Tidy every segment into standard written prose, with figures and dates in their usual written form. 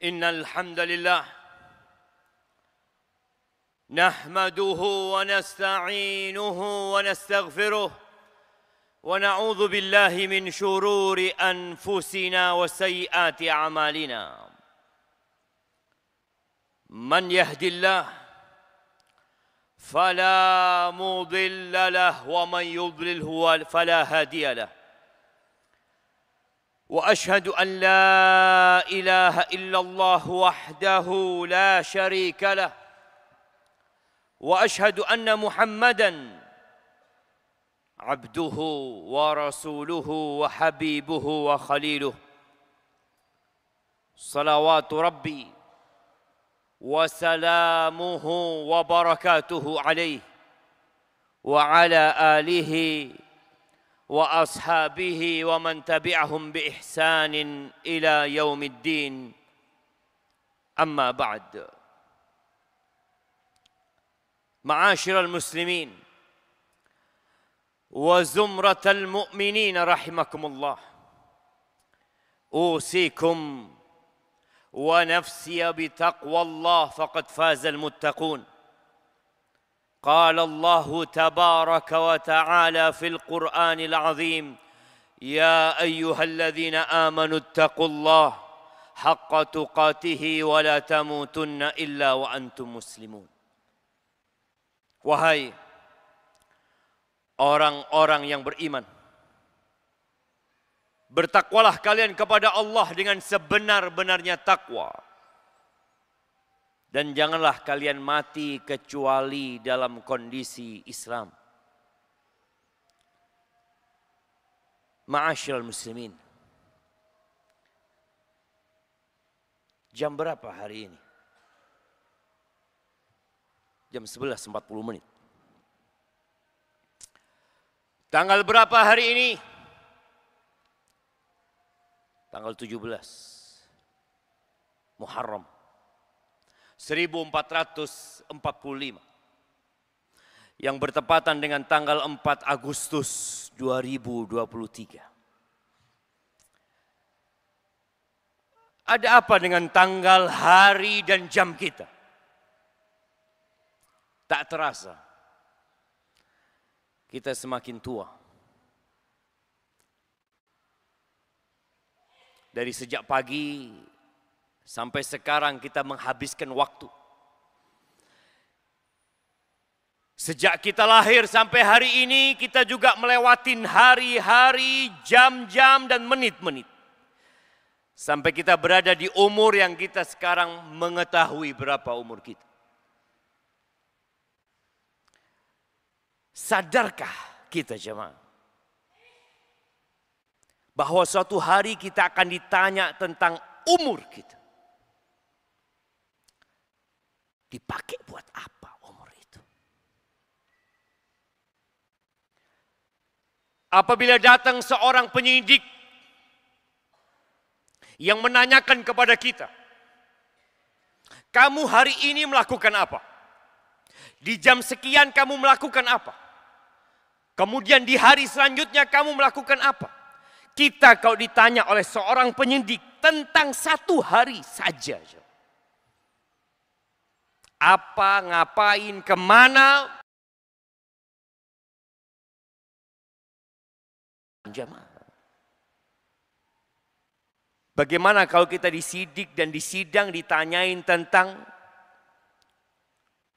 إن الحمد لله نحمده ونستعينه ونستغفره ونعوذ بالله من شرور أنفسنا وسيئات أعمالنا من يهد الله فلا مضل له ومن يضلله فلا هادي له وأشهد أن لا إله إلا الله وحده لا شريك له وأشهد أن محمدًا عبده ورسوله وحبيبه وخليله صلوات ربي وسلامه وبركاته عليه وعلى آله وأصحابه ومن تبعهم بإحسان إلى يوم الدين أما بعد معاشر المسلمين وزمرة المؤمنين رحمكم الله أوصيكم ونفسي بتقوى الله فقد فاز المتقون قال الله تبارك وتعالى في القرآن العظيم يا أيها الذين آمنوا اتقوا الله حق تقاته ولا تموتن إلا وأنتم مسلمون. Wahai orang-orang yang beriman, bertakwalah kalian kepada Allah dengan sebenar-benarnya takwa. Dan janganlah kalian mati kecuali dalam kondisi Islam. Ma'asyiral muslimin. Jam berapa hari ini? Jam 11.40. Tanggal berapa hari ini? Tanggal 17 Muharram 1445 yang bertepatan dengan tanggal 4 Agustus 2023. Ada apa dengan tanggal, hari dan jam kita? Tak terasa kita semakin tua. Dari sejak pagi sampai sekarang kita menghabiskan waktu. Sejak kita lahir sampai hari ini kita juga melewatin hari-hari, jam-jam dan menit-menit. Sampai kita berada di umur yang kita sekarang mengetahui berapa umur kita. Sadarkah kita jemaah bahwa suatu hari kita akan ditanya tentang umur kita? Dipakai buat apa umur itu? Apabila datang seorang penyidik yang menanyakan kepada kita, kamu hari ini melakukan apa? Di jam sekian kamu melakukan apa? Kemudian di hari selanjutnya kamu melakukan apa? Kita kalau ditanya oleh seorang penyidik tentang satu hari saja. Apa, ngapain, kemana? Bagaimana kalau kita disidik dan disidang ditanyain tentang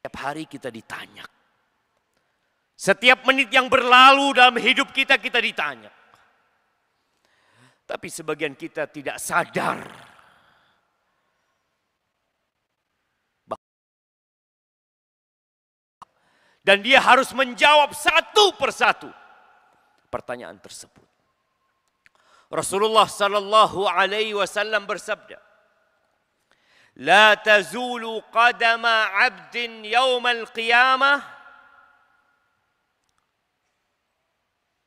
setiap hari kita ditanya. Setiap menit yang berlalu dalam hidup kita, kita ditanya. Tapi sebagian kita tidak sadar. Dan dia harus menjawab satu persatu pertanyaan tersebut. Rasulullah sallallahu alaihi wasallam bersabda, "La tazulu qadama 'abdin yaumal qiyamah."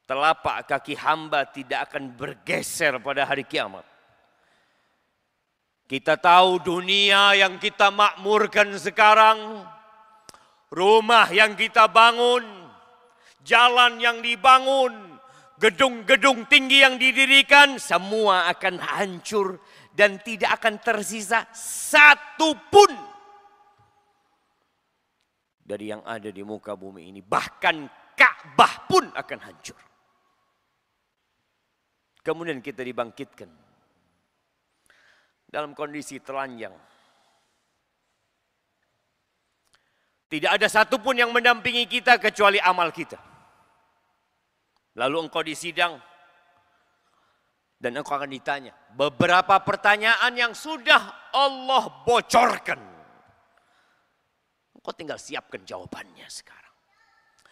Telapak kaki hamba tidak akan bergeser pada hari kiamat. Kita tahu dunia yang kita makmurkan sekarang, rumah yang kita bangun, jalan yang dibangun, gedung-gedung tinggi yang didirikan, semua akan hancur dan tidak akan tersisa satu pun dari yang ada di muka bumi ini. Bahkan Ka'bah pun akan hancur. Kemudian kita dibangkitkan dalam kondisi telanjang. Tidak ada satupun yang mendampingi kita kecuali amal kita. Lalu engkau disidang dan engkau akan ditanya beberapa pertanyaan yang sudah Allah bocorkan. Engkau tinggal siapkan jawabannya sekarang.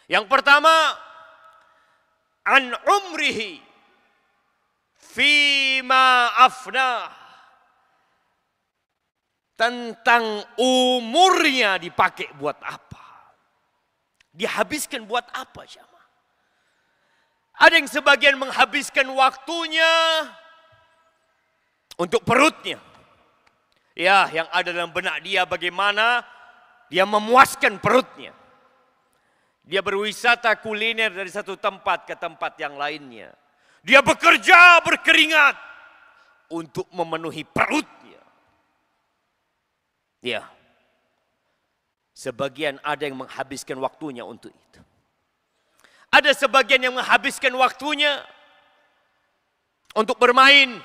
Yang pertama, an umrihi fima afnah. Tentang umurnya dipakai buat apa? Dihabiskan buat apa, jamaah? Ada yang sebagian menghabiskan waktunya untuk perutnya. Ya, yang ada dalam benak dia bagaimana dia memuaskan perutnya. Dia berwisata kuliner dari satu tempat ke tempat yang lainnya. Dia bekerja berkeringat untuk memenuhi perutnya. Ya, sebagian ada yang menghabiskan waktunya untuk itu. Ada sebagian yang menghabiskan waktunya untuk bermain.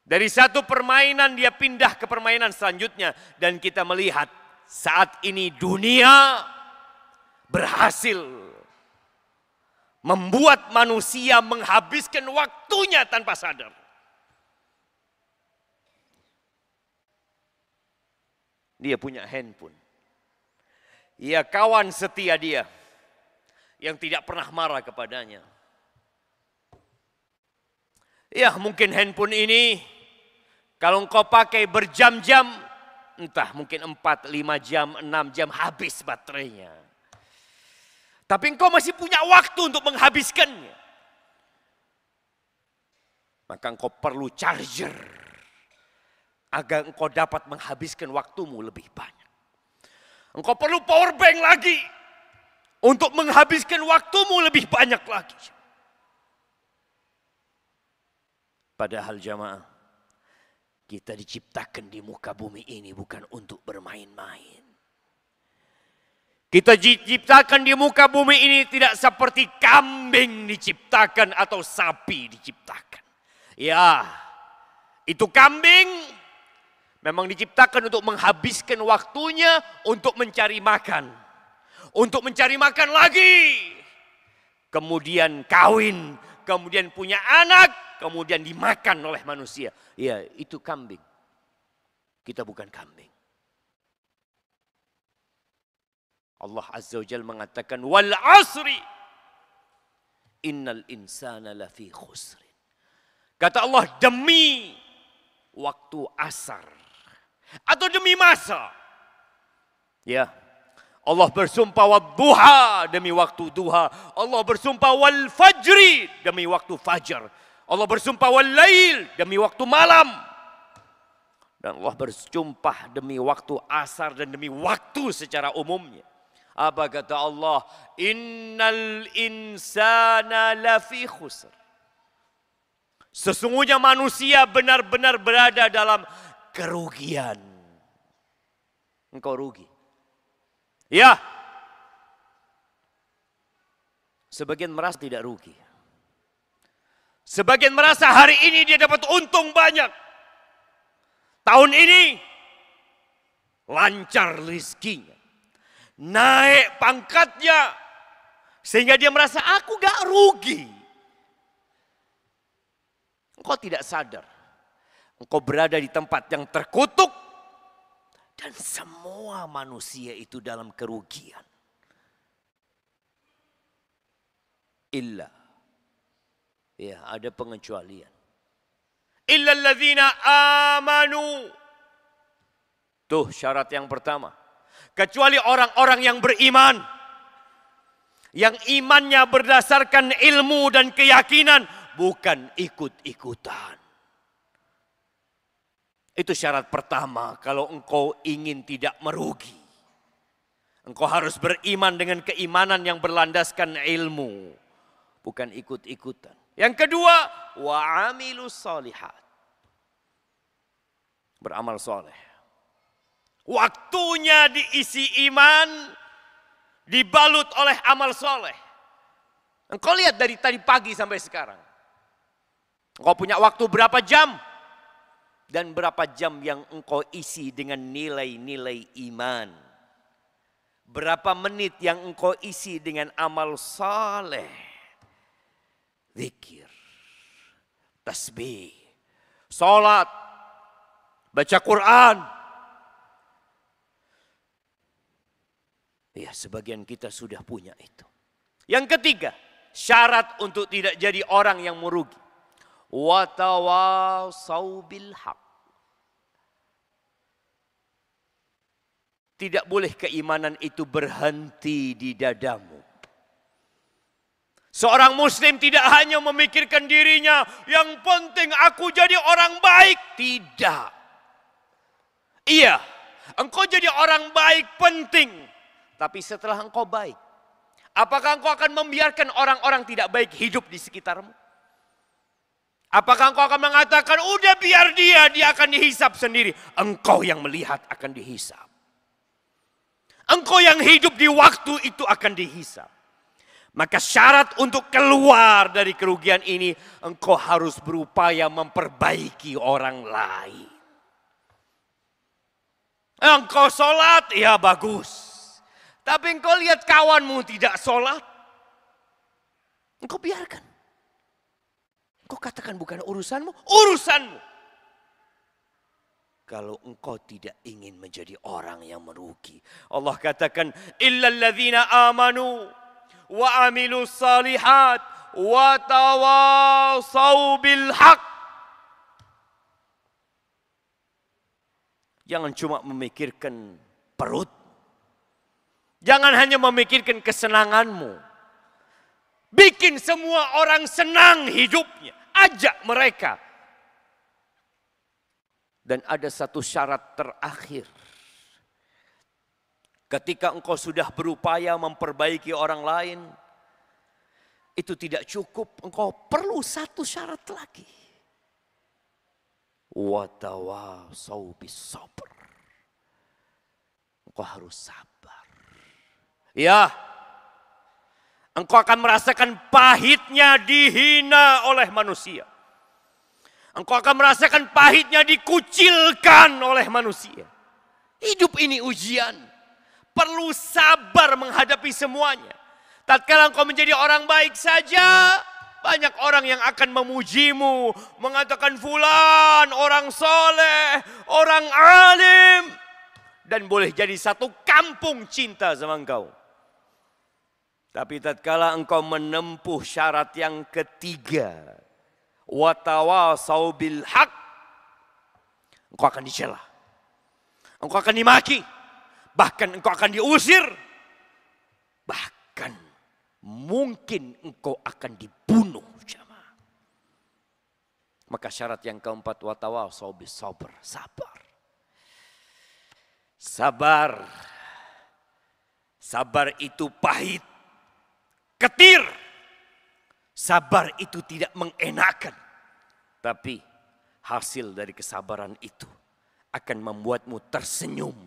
Dari satu permainan dia pindah ke permainan selanjutnya. Dan kita melihat saat ini dunia berhasil membuat manusia menghabiskan waktunya tanpa sadar. Dia punya handphone. Ia kawan setia dia yang tidak pernah marah kepadanya. Ya, mungkin handphone ini kalau engkau pakai berjam-jam, entah mungkin 4, 5 jam, 6 jam habis baterainya. Tapi engkau masih punya waktu untuk menghabiskannya. Maka engkau perlu charger agar engkau dapat menghabiskan waktumu lebih banyak. Engkau perlu power bank lagi untuk menghabiskan waktumu lebih banyak lagi. Padahal jamaah, kita diciptakan di muka bumi ini bukan untuk bermain-main. Kita diciptakan di muka bumi ini tidak seperti kambing diciptakan atau sapi diciptakan. Ya, itu kambing memang diciptakan untuk menghabiskan waktunya untuk mencari makan. Untuk mencari makan lagi. Kemudian kawin. Kemudian punya anak. Kemudian dimakan oleh manusia. Ya, itu kambing. Kita bukan kambing. Allah Azza wa Jalla mengatakan, wal asri innal insana lafi khusrin. Kata Allah, demi waktu asar. Atau demi masa. Ya. Allah bersumpah wadduha demi waktu duha. Allah bersumpah wal fajri demi waktu fajar. Allah bersumpah wal lail demi waktu malam. Dan Allah bersumpah demi waktu asar dan demi waktu secara umumnya. Apa kata Allah? Innal insana lafi khusr. Sesungguhnya manusia benar-benar berada dalam kerugian. Engkau rugi. Ya. Sebagian merasa tidak rugi. Sebagian merasa hari ini dia dapat untung banyak. Tahun ini lancar rezekinya. Naik pangkatnya. Sehingga dia merasa aku gak rugi. Engkau tidak sadar. Engkau berada di tempat yang terkutuk. Dan semua manusia itu dalam kerugian. Illa. Ya, ada pengecualian. Illa alladzina amanu. Tuh syarat yang pertama. Kecuali orang-orang yang beriman. Yang imannya berdasarkan ilmu dan keyakinan. Bukan ikut-ikutan. Itu syarat pertama kalau engkau ingin tidak merugi. Engkau harus beriman dengan keimanan yang berlandaskan ilmu. Bukan ikut-ikutan. Yang kedua, wa amilus solihat. beramal soleh. Waktunya diisi iman, dibalut oleh amal soleh. Engkau lihat dari tadi pagi sampai sekarang. Engkau punya waktu berapa jam? Dan berapa jam yang engkau isi dengan nilai-nilai iman? Berapa menit yang engkau isi dengan amal soleh? Zikir, tasbih, salat, baca Quran. Ya, sebagian kita sudah punya itu. Yang ketiga, syarat untuk tidak jadi orang yang merugi. Watawasau bil haq. Tidak boleh keimanan itu berhenti di dadamu. Seorang muslim tidak hanya memikirkan dirinya, yang penting aku jadi orang baik. Tidak. Iya, engkau jadi orang baik penting. Tapi setelah engkau baik, apakah engkau akan membiarkan orang-orang tidak baik hidup di sekitarmu? Apakah engkau akan mengatakan, udah biar dia akan dihisap sendiri. Engkau yang melihat akan dihisap. Engkau yang hidup di waktu itu akan dihisap. Maka syarat untuk keluar dari kerugian ini, engkau harus berupaya memperbaiki orang lain. Engkau sholat, ya bagus. Tapi engkau lihat kawanmu tidak sholat, engkau biarkan. Engkau katakan bukan urusanmu, urusanmu. Kalau engkau tidak ingin menjadi orang yang merugi. Allah katakan, illal ladzina amanu wa amilus salihat wa tawasau bil haq. Jangan cuma memikirkan perut. Jangan hanya memikirkan kesenanganmu. Bikin semua orang senang hidupnya. Ajak mereka. Dan ada satu syarat terakhir. Ketika engkau sudah berupaya memperbaiki orang lain, itu tidak cukup. Engkau perlu satu syarat lagi. Watawasau bis sabr. Engkau harus sabar. Ya, engkau akan merasakan pahitnya dihina oleh manusia. Engkau akan merasakan pahitnya dikucilkan oleh manusia. Hidup ini ujian. Perlu sabar menghadapi semuanya. Tatkala engkau menjadi orang baik saja, banyak orang yang akan memujimu. Mengatakan fulan, orang soleh, orang alim. Dan boleh jadi satu kampung cinta sama engkau. Tapi tatkala engkau menempuh syarat yang ketiga, watawasau bil haq, engkau akan dicela, engkau akan dimaki, bahkan engkau akan diusir, bahkan mungkin engkau akan dibunuh. Jamaah. Maka syarat yang keempat, watawasau bis sabr, sabar. Sabar. Sabar itu pahit. Ketir. Sabar itu tidak mengenakan. Tapi hasil dari kesabaran itu akan membuatmu tersenyum.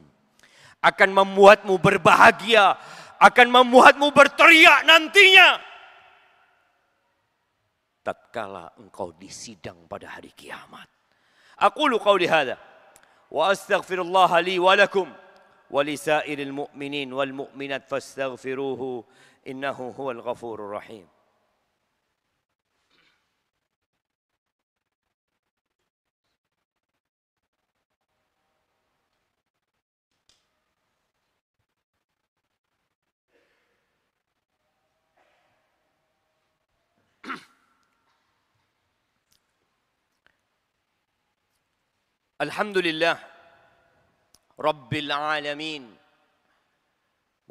Akan membuatmu berbahagia. Akan membuatmu berteriak nantinya. Tatkala engkau disidang pada hari kiamat. Aqulu qauli hadza. Wa astaghfirullah li wa lakum. Wa lisairil mu'minin wal mu'minat fastaghfiruhu. Innahu huwal ghafurur rahim. Alhamdulillah Rabbil alamin.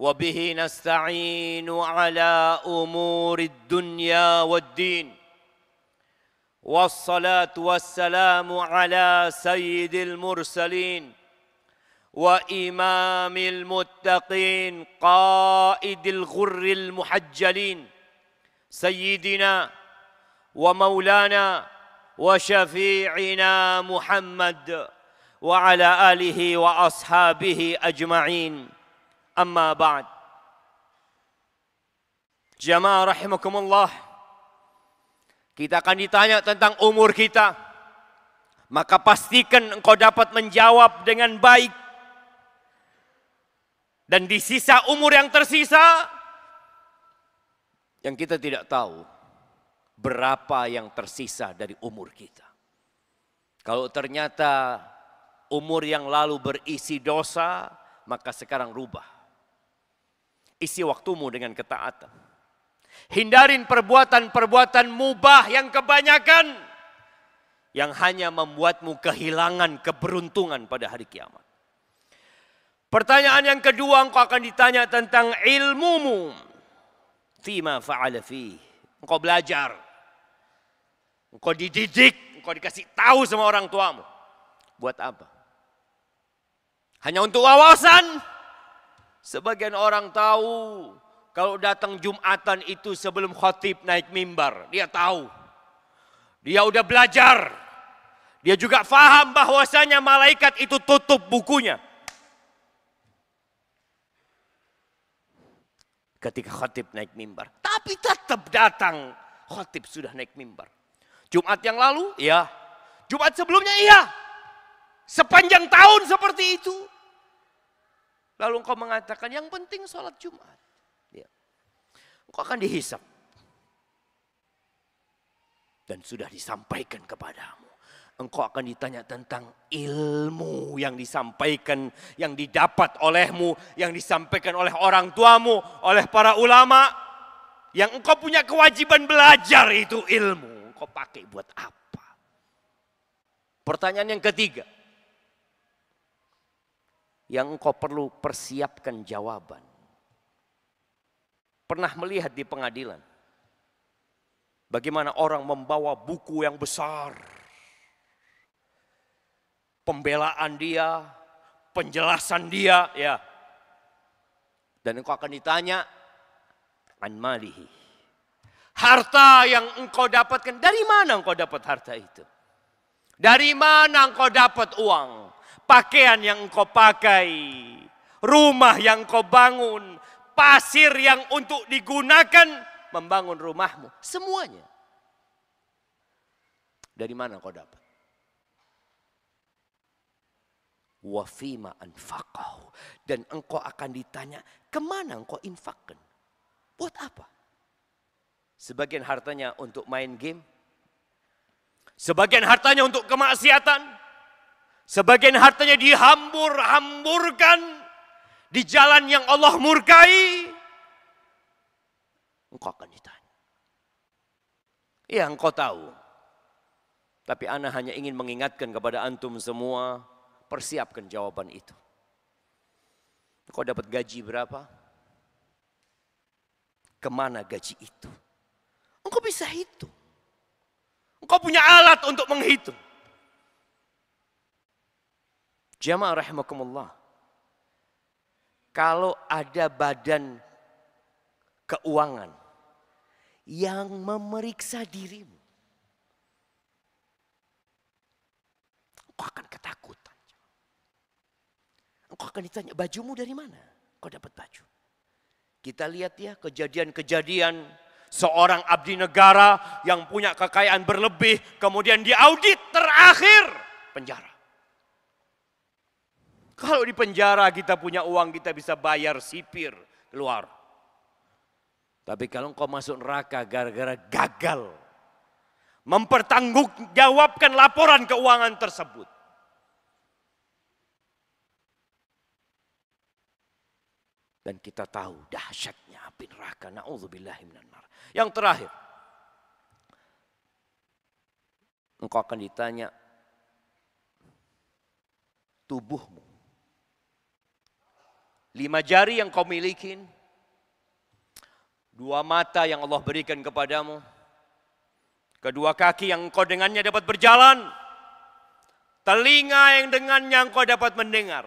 وبه نستعين على أمور الدنيا والدين والصلاة والسلام على سيد المرسلين وإمام المتقين قائد الغر المحجلين سيدنا ومولانا وشفيعنا محمد wa ala alihi wa ashabihi ajma'in. Amma ba'd. Jamaah rahimakumullah. Kita akan ditanya tentang umur kita. Maka pastikan engkau dapat menjawab dengan baik. Dan di sisa umur yang tersisa, yang kita tidak tahu berapa yang tersisa dari umur kita. Kalau ternyata umur yang lalu berisi dosa, maka sekarang rubah. Isi waktumu dengan ketaatan. Hindarin perbuatan-perbuatan mubah yang kebanyakan, yang hanya membuatmu kehilangan keberuntungan pada hari kiamat. Pertanyaan yang kedua, engkau akan ditanya tentang ilmumu. Fima fa'ala fi. Engkau belajar. Engkau dididik. Engkau dikasih tahu sama orang tuamu. Buat apa? Hanya untuk wawasan? Sebagian orang tahu. Kalau datang Jumatan itu sebelum khatib naik mimbar. Dia tahu. Dia udah belajar. Dia juga faham bahwasanya malaikat itu tutup bukunya. Ketika khatib naik mimbar. Tapi tetap datang. Khatib sudah naik mimbar. Jumat yang lalu, iya. Jumat sebelumnya, iya. Sepanjang tahun seperti itu. Lalu engkau mengatakan yang penting sholat Jumat. Ya. Engkau akan dihisap. Dan sudah disampaikan kepadamu. Engkau akan ditanya tentang ilmu yang disampaikan, yang didapat olehmu, yang disampaikan oleh orang tuamu, oleh para ulama. Yang engkau punya kewajiban belajar itu ilmu. Engkau pakai buat apa? Pertanyaan yang ketiga. Yang engkau perlu persiapkan jawaban. Pernah melihat di pengadilan. Bagaimana orang membawa buku yang besar. Pembelaan dia, penjelasan dia, ya. Dan engkau akan ditanya, an malihi. Harta yang engkau dapatkan, dari mana engkau dapat harta itu? Dari mana engkau dapat uang? Pakaian yang engkau pakai, rumah yang engkau bangun, pasir yang untuk digunakan membangun rumahmu, semuanya. Dari mana engkau dapat? Wa fima anfaqahu, dan engkau akan ditanya kemana engkau infakkan, buat apa? Sebagian hartanya untuk main game, sebagian hartanya untuk kemaksiatan, sebagian hartanya dihambur-hamburkan di jalan yang Allah murkai. Engkau akan ditanya. Ya, engkau tahu, tapi ana hanya ingin mengingatkan kepada antum semua. Persiapkan jawaban itu. Engkau dapat gaji berapa? Kemana gaji itu? Engkau bisa hitung. Engkau punya alat untuk menghitung. Jamaah rahimakumullah. Kalau ada badan keuangan yang memeriksa dirimu, engkau akan ketakutan. Engkau akan ditanya, bajumu dari mana? Kau dapat baju. Kita lihat ya kejadian-kejadian seorang abdi negara yang punya kekayaan berlebih, kemudian diaudit, terakhir penjara. Kalau di penjara kita punya uang, kita bisa bayar sipir keluar. Tapi kalau engkau masuk neraka gara-gara gagal mempertanggungjawabkan laporan keuangan tersebut, dan kita tahu dahsyatnya api neraka. Na'udzubillahi minan nar. Yang terakhir, engkau akan ditanya tubuhmu. 5 jari yang kau miliki, 2 mata yang Allah berikan kepadamu, kedua kaki yang engkau dengannya dapat berjalan, telinga yang dengannya engkau dapat mendengar,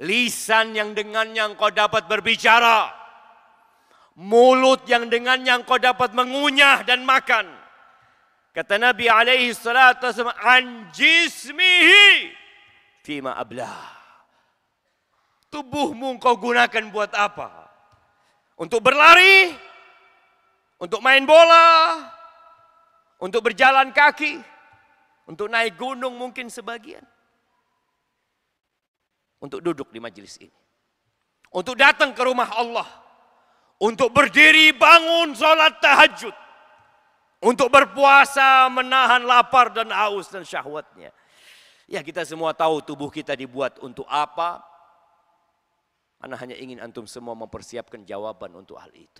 lisan yang dengannya engkau dapat berbicara, mulut yang dengannya engkau dapat mengunyah dan makan. Kata Nabi alaihi salatu wasallam, an jismihi fima ablah. Tubuhmu kau gunakan buat apa? Untuk berlari? Untuk main bola? Untuk berjalan kaki? Untuk naik gunung mungkin sebagian? Untuk duduk di majelis ini? Untuk datang ke rumah Allah? Untuk berdiri bangun sholat tahajud? Untuk berpuasa menahan lapar dan haus dan syahwatnya? Ya, kita semua tahu tubuh kita dibuat untuk apa. Ana hanya ingin antum semua mempersiapkan jawaban untuk hal itu.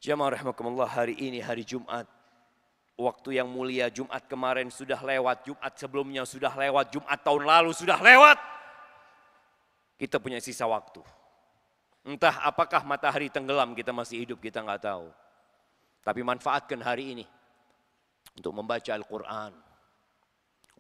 Jamaah rahimakumullah, hari ini hari Jumat. Waktu yang mulia, Jumat kemarin sudah lewat, Jumat sebelumnya sudah lewat, Jumat tahun lalu sudah lewat. Kita punya sisa waktu. Entah apakah matahari tenggelam, kita masih hidup, kita nggak tahu. Tapi manfaatkan hari ini untuk membaca Al-Quran,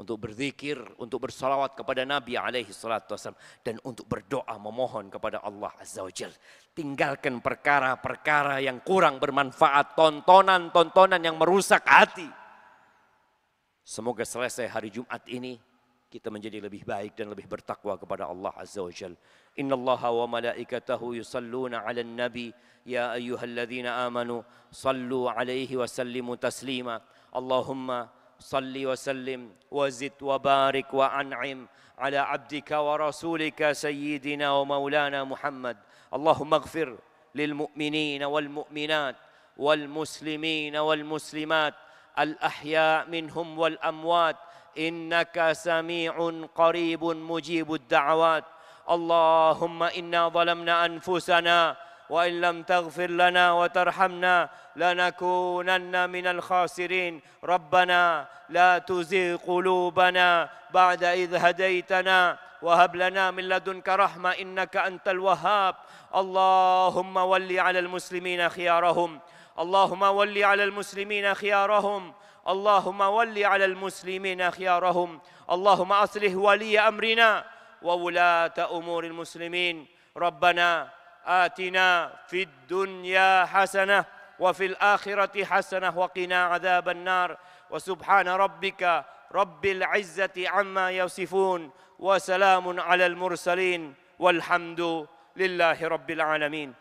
untuk berzikir, untuk bersalawat kepada Nabi alaihi salatu wasallam, dan untuk berdoa memohon kepada Allah azza wa jalla. Tinggalkan perkara-perkara yang kurang bermanfaat, tontonan-tontonan yang merusak hati. Semoga selesai hari Jumat ini kita menjadi lebih baik dan lebih bertakwa kepada Allah azza wa jalla. Innallaha wa malaikatahu yusalluna 'alan nabi ya ayyuhalladzina amanu sallu 'alaihi wa sallimu taslima. Allahumma salli wa sallim wa zid wa barik wa an'im ala abdika wa rasulika sayyidina wa maulana Muhammad. Allahumma ighfir lil mu'minina wal mu'minat wal muslimina wal muslimat al ahya minhum wal amwat innaka sami'un qaribun mujibud da'awat. Allahumma inna zalamna anfusana wa in lam taghfir lana wa tarhamna lanakunanna minal khasirin. Rabbana la tuzigh qulubana ba'da idh hadaitana wa hab lana min ladunka rahmah innaka antal wahhab. Allahumma walli 'alal muslimina khiyarahum. Allahumma walli 'alal muslimina khiyarahum. Allahumma walli 'alal muslimina khiyarahum. Allahumma aslih wali amrina wa wulata umuril muslimin. Rabbana atina fid dunya hasanah wa fil akhirati hasanah wa qina adzaban nar. Wa subhana rabbika rabbil izzati amma yasifun wa salamun alal mursalin walhamdu lillahi rabbil alamin.